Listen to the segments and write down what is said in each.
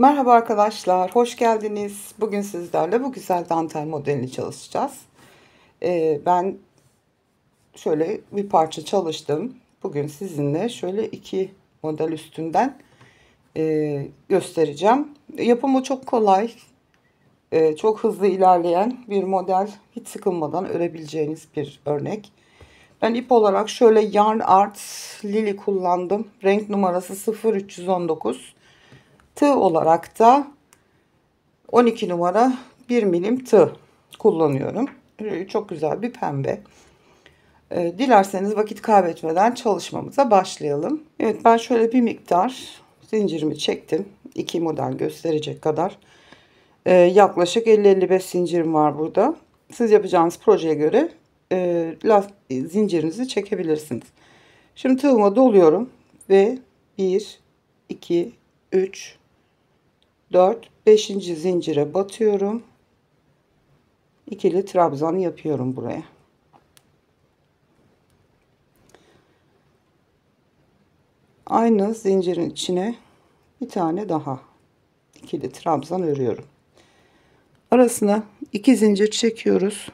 Merhaba arkadaşlar, hoş geldiniz. Bugün sizlerle bu güzel dantel modelini çalışacağız. Ben şöyle bir parça çalıştım. Bugün sizinle şöyle iki model üstünden göstereceğim. Yapımı çok kolay, çok hızlı ilerleyen bir model. Hiç sıkılmadan örebileceğiniz bir örnek. Ben ip olarak şöyle Yarn Art Lily kullandım. Renk numarası 0319. Tığ olarak da 12 numara 1 milim tığ kullanıyorum. Çok güzel bir pembe. Dilerseniz vakit kaybetmeden çalışmamıza başlayalım. Evet, ben şöyle bir miktar zincirimi çektim. 2 model gösterecek kadar. Yaklaşık 50-55 zincirim var burada. Siz yapacağınız projeye göre zincirinizi çekebilirsiniz. Şimdi tığıma doluyorum ve 1, 2, 3, 4, 5. zincire batıyorum. İkili trabzan yapıyorum buraya. Aynı zincirin içine bir tane daha ikili trabzan örüyorum. Arasına 2 zincir çekiyoruz.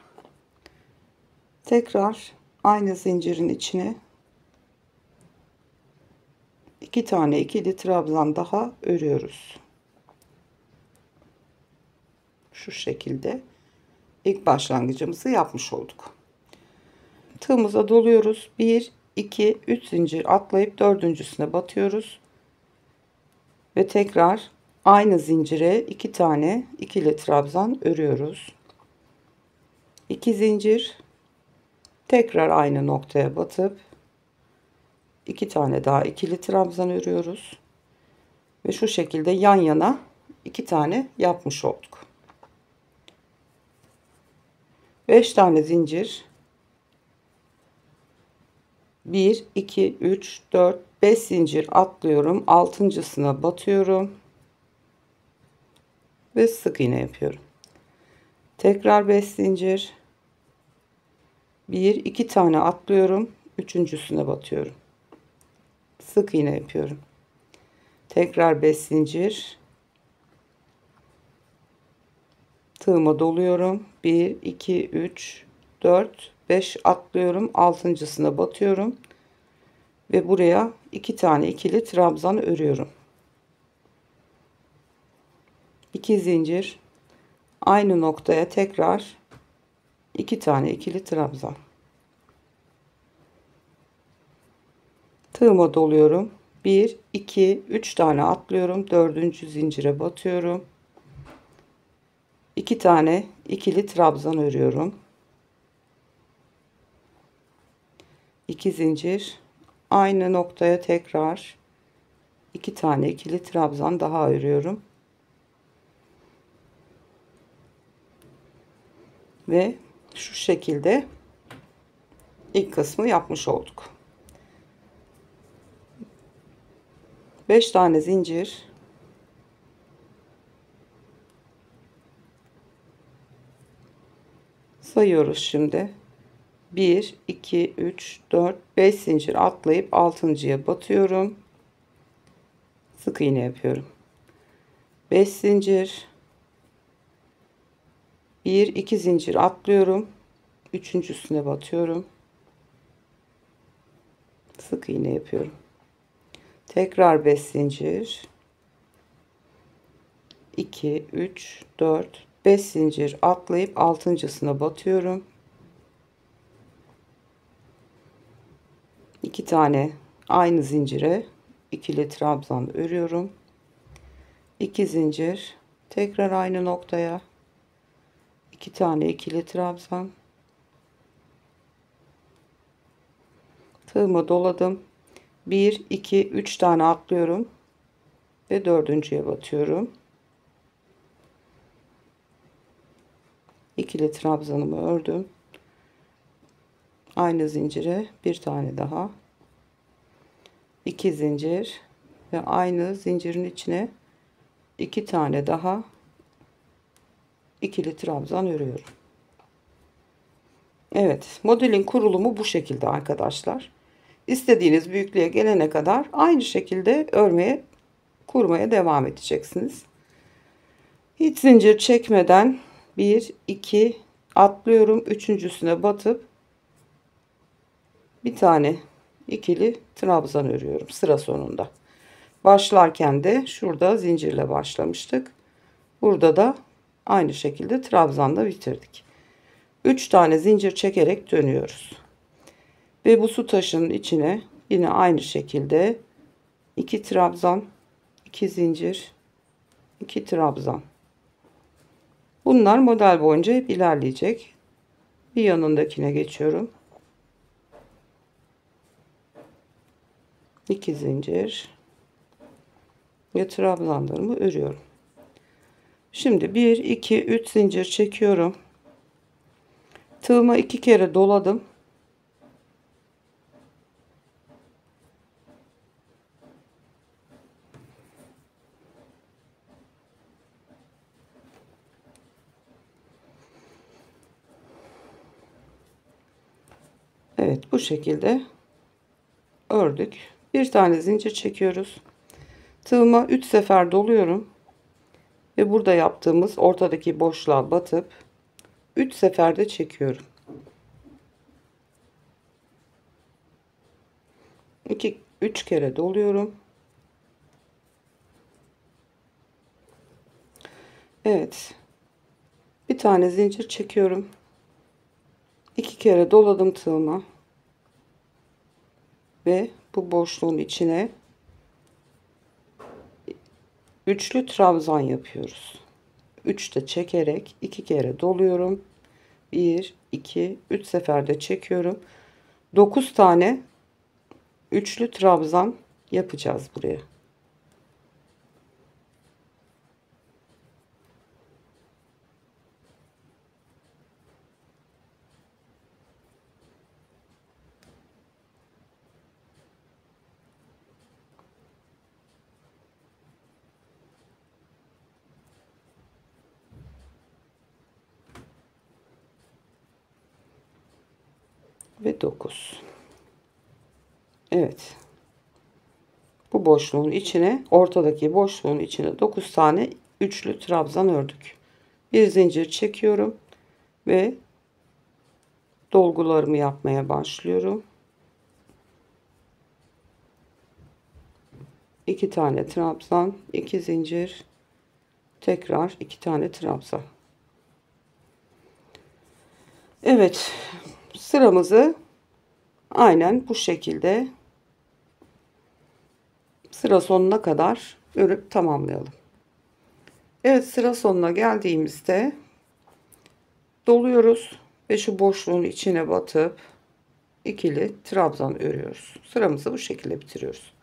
Tekrar aynı zincirin içine 2 tane ikili trabzan daha örüyoruz. Şu şekilde ilk başlangıcımızı yapmış olduk. Tığımıza doluyoruz. 1, 2, 3 zincir atlayıp dördüncüsüne batıyoruz. Ve tekrar aynı zincire 2 tane ikili trabzan örüyoruz. 2 zincir, tekrar aynı noktaya batıp 2 tane daha ikili trabzan örüyoruz. Ve şu şekilde yan yana 2 tane yapmış olduk. 5 tane zincir, 1, 2, 3, 4, 5 zincir atlıyorum. Altıncısına batıyorum. Ve sık iğne yapıyorum. Tekrar 5 zincir. 1, 2 tane atlıyorum. Üçüncüsüne batıyorum. Sık iğne yapıyorum. Tekrar 5 zincir. Tığıma doluyorum. 1, 2, 3, 4, 5 atlıyorum. Altıncısına batıyorum. Ve buraya 2 tane ikili trabzan örüyorum. 2 zincir. Aynı noktaya tekrar 2 tane ikili trabzan. Tığıma doluyorum. 1, 2, 3 tane atlıyorum. Dördüncü zincire batıyorum. 2 tane ikili trabzan örüyorum. 2 zincir. Aynı noktaya tekrar 2 tane ikili trabzan daha örüyorum. Ve şu şekilde ilk kısmı yapmış olduk. 5 tane zincir, sayıyoruz şimdi. 1, 2, 3, 4, 5 zincir atlayıp altıncıya batıyorum. Sık iğne yapıyorum. 5 zincir, 1, 2 zincir atlıyorum. Üçüncüsüne batıyorum. Sık iğne yapıyorum. Tekrar 5 zincir, 2, 3, 4, 5 zincir atlayıp altıncısına batıyorum. 2 tane aynı zincire ikili trabzan örüyorum. 2 zincir, tekrar aynı noktaya 2 tane ikili trabzan. Tığımı doladım. 1, 2, 3 tane atlıyorum ve dördüncüye batıyorum. İkili trabzanımı ördüm. Aynı zincire bir tane daha. 2 zincir ve aynı zincirin içine 2 tane daha ikili trabzan örüyorum. Evet, modelin kurulumu bu şekilde arkadaşlar. İstediğiniz büyüklüğe gelene kadar aynı şekilde örmeye, kurmaya devam edeceksiniz. Hiç zincir çekmeden 1 2 atlıyorum. Üçüncüsüne batıp bir tane ikili trabzan örüyorum sıra sonunda. Başlarken de şurada zincirle başlamıştık. Burada da aynı şekilde trabzanla bitirdik. 3 tane zincir çekerek dönüyoruz. Ve bu su taşının içine yine aynı şekilde 2 trabzan, 2 zincir, 2 trabzan. Bunlar model boyunca hep ilerleyecek. Bir yanındakine geçiyorum. 2 zincir ve trabzanlarımı örüyorum. Şimdi 1 2 3 zincir çekiyorum. Tığıma 2 kere doladım. Evet, bu şekilde ördük. Bir tane zincir çekiyoruz. Tığıma 3 sefer doluyorum ve burada yaptığımız ortadaki boşluğa batıp 3 seferde çekiyorum. 3 kere doluyorum. Evet. Bir tane zincir çekiyorum. 2 kere doladım tığıma ve bu boşluğun içine üçlü trabzan yapıyoruz. 3 de çekerek 2 kere doluyorum. 1 2 3 seferde çekiyorum. 9 tane üçlü trabzan yapacağız buraya. Ve 9. Evet. Bu boşluğun içine, ortadaki boşluğun içine 9 tane üçlü trabzan ördük. Bir zincir çekiyorum ve dolgularımı yapmaya başlıyorum. 2 tane trabzan, 2 zincir, tekrar 2 tane trabzan. Evet, sıramızı aynen bu şekilde sıra sonuna kadar örüp tamamlayalım. Evet, sıra sonuna geldiğimizde doluyoruz ve şu boşluğun içine batıp ikili trabzan örüyoruz. Sıramızı bu şekilde bitiriyoruz.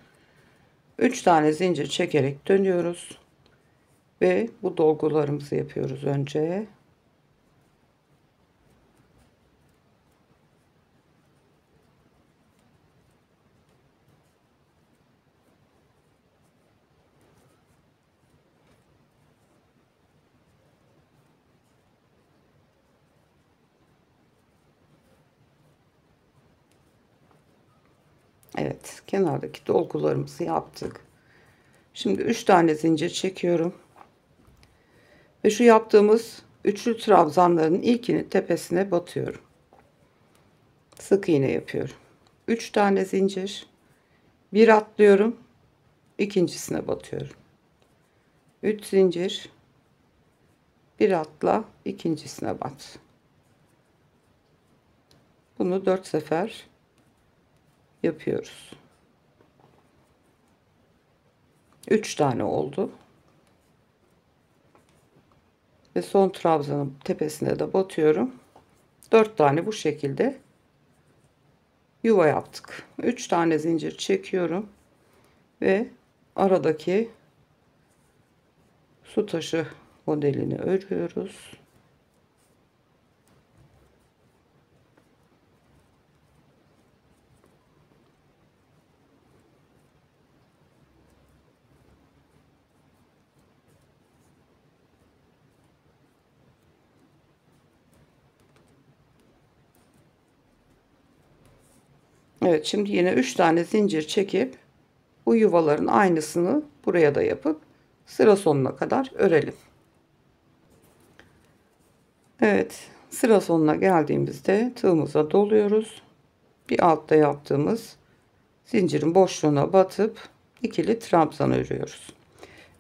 3 tane zincir çekerek dönüyoruz ve bu dolgularımızı yapıyoruz önce. Evet, kenardaki dolgularımızı yaptık. Şimdi 3 tane zincir çekiyorum. Ve şu yaptığımız üçlü trabzanların ilkini tepesine batıyorum. Sık iğne yapıyorum. 3 tane zincir, bir atlıyorum, ikincisine batıyorum. 3 zincir, bir atla, ikincisine bat. Bunu 4 sefer yapıyoruz. 3 tane oldu. Ve son trabzanın tepesine de batıyorum. 4 tane bu şekilde yuva yaptık. 3 tane zincir çekiyorum ve aradaki su taşı modelini örüyoruz. Evet, şimdi yine 3 tane zincir çekip bu yuvaların aynısını buraya da yapıp sıra sonuna kadar örelim. Evet, sıra sonuna geldiğimizde tığımıza doluyoruz. Bir altta yaptığımız zincirin boşluğuna batıp ikili trabzan örüyoruz.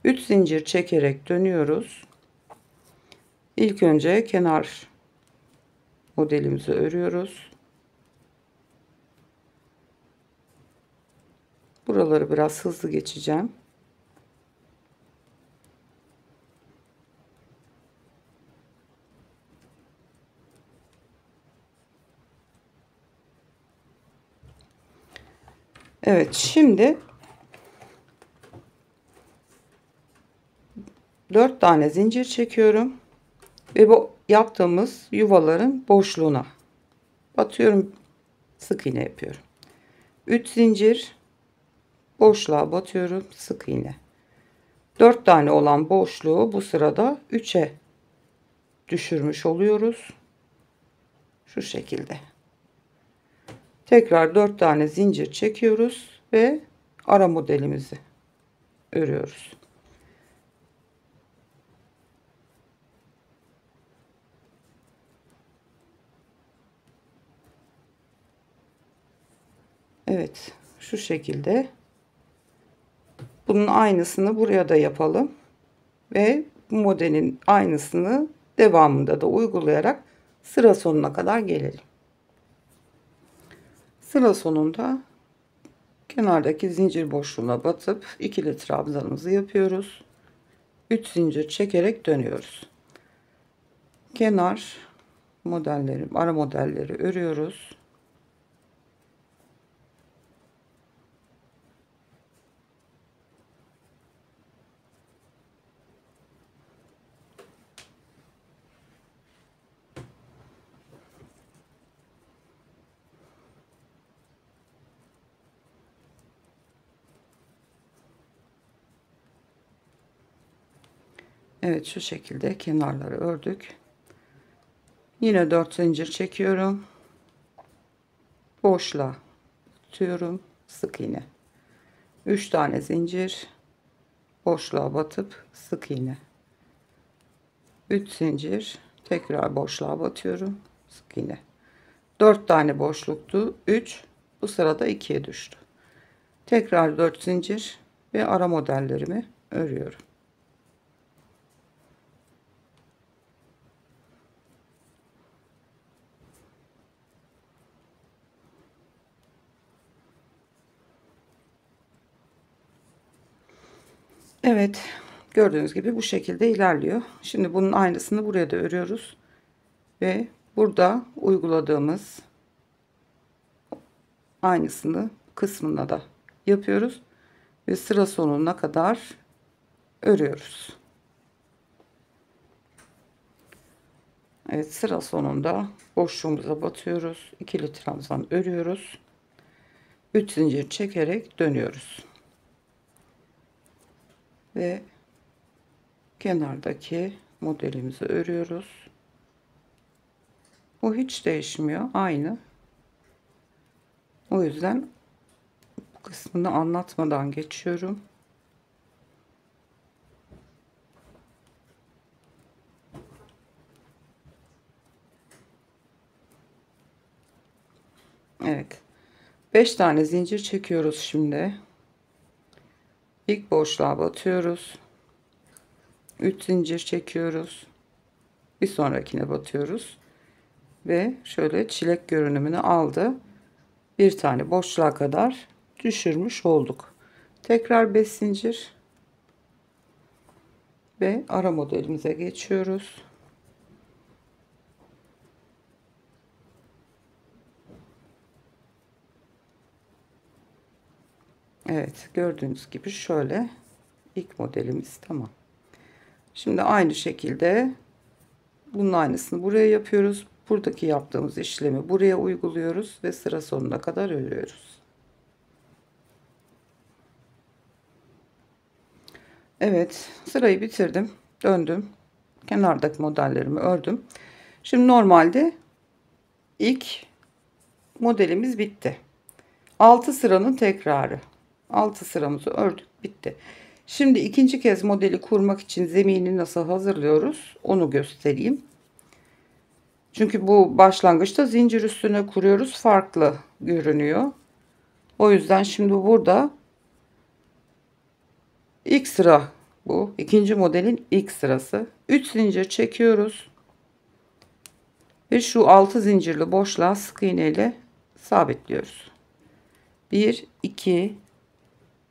3 zincir çekerek dönüyoruz. İlk önce kenar modelimizi örüyoruz. Buraları biraz hızlı geçeceğim. Evet, şimdi 4 tane zincir çekiyorum ve bu yaptığımız yuvaların boşluğuna batıyorum, sık iğne yapıyorum. 3 zincir boşluğa batıyorum, sık iğne. 4 tane olan boşluğu bu sırada 3'e düşürmüş oluyoruz. Şu şekilde. Tekrar 4 tane zincir çekiyoruz ve ara modelimizi örüyoruz. Evet, şu şekilde. Bunun aynısını buraya da yapalım ve bu modelin aynısını devamında da uygulayarak sıra sonuna kadar gelelim. Sıra sonunda kenardaki zincir boşluğuna batıp ikili trabzanımızı yapıyoruz. 3 zincir çekerek dönüyoruz. Kenar modelleri, ara modelleri örüyoruz. Evet, şu şekilde kenarları ördük. Yine 4 zincir çekiyorum. Boşluğa tutuyorum. Sık iğne. 3 tane zincir. Boşluğa batıp sık iğne. 3 zincir. Tekrar boşluğa batıyorum. Sık iğne. 4 tane boşluktu. 3. Bu sırada 2'ye düştü. Tekrar 4 zincir ve ara modellerimi örüyorum. Evet, gördüğünüz gibi bu şekilde ilerliyor. Şimdi bunun aynısını buraya da örüyoruz ve burada uyguladığımız aynısını kısmına da yapıyoruz ve sıra sonuna kadar örüyoruz. Evet, sıra sonunda boşluğumuza batıyoruz, ikili trabzan örüyoruz, 3 zincir çekerek dönüyoruz ve kenardaki modelimizi örüyoruz. Bu hiç değişmiyor, aynı. O yüzden bu kısmını anlatmadan geçiyorum. Evet, 5 tane zincir çekiyoruz şimdi. İlk boşluğa batıyoruz, 3 zincir çekiyoruz, bir sonrakine batıyoruz ve şöyle çilek görünümünü aldı. Bir tane boşluğa kadar düşürmüş olduk. Tekrar 5 zincir ve ara modelimize geçiyoruz. Evet, gördüğünüz gibi şöyle ilk modelimiz tamam. Şimdi aynı şekilde bunun aynısını buraya yapıyoruz. Buradaki yaptığımız işlemi buraya uyguluyoruz ve sıra sonuna kadar örüyoruz. Evet, sırayı bitirdim. Döndüm. Kenardaki modellerimi ördüm. Şimdi normalde ilk modelimiz bitti. 6 sıranın tekrarı. 6 sıramızı ördük, bitti. Şimdi ikinci kez modeli kurmak için zemini nasıl hazırlıyoruz onu göstereyim. Çünkü bu başlangıçta zincir üstüne kuruyoruz. Farklı görünüyor. O yüzden şimdi burada ilk sıra bu. İkinci modelin ilk sırası. 3 zincir çekiyoruz. Ve şu 6 zincirli boşluğa sık iğne ile sabitliyoruz. 1, 2,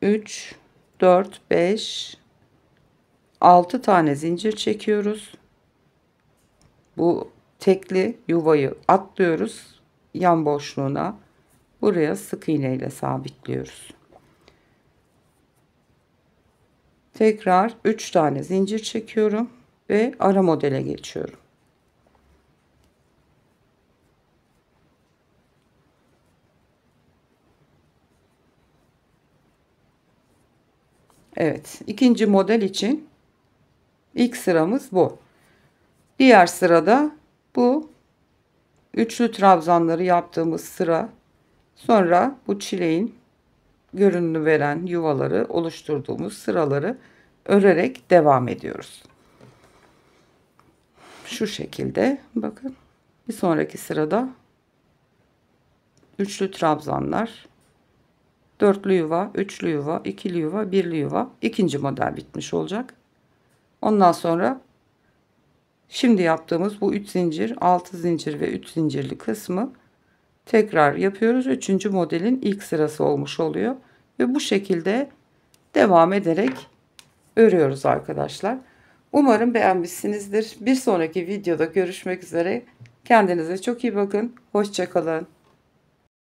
3, 4, 5, 6 tane zincir çekiyoruz. Bu tekli yuvayı atlıyoruz. Yan boşluğuna. Buraya sık iğne ile sabitliyoruz. Tekrar 3 tane zincir çekiyorum ve ara modele geçiyorum. Evet, ikinci model için ilk sıramız bu. Diğer sırada bu üçlü trabzanları yaptığımız sıra. Sonra bu çileğin görünümü veren yuvaları oluşturduğumuz sıraları örerek devam ediyoruz. Şu şekilde bakın. Bir sonraki sırada üçlü trabzanlar, dörtlü yuva, üçlü yuva, ikili yuva, birli yuva. İkinci model bitmiş olacak. Ondan sonra şimdi yaptığımız bu 3 zincir, 6 zincir ve 3 zincirli kısmı tekrar yapıyoruz. Üçüncü modelin ilk sırası olmuş oluyor. Ve bu şekilde devam ederek örüyoruz arkadaşlar. Umarım beğenmişsinizdir. Bir sonraki videoda görüşmek üzere. Kendinize çok iyi bakın. Hoşça kalın.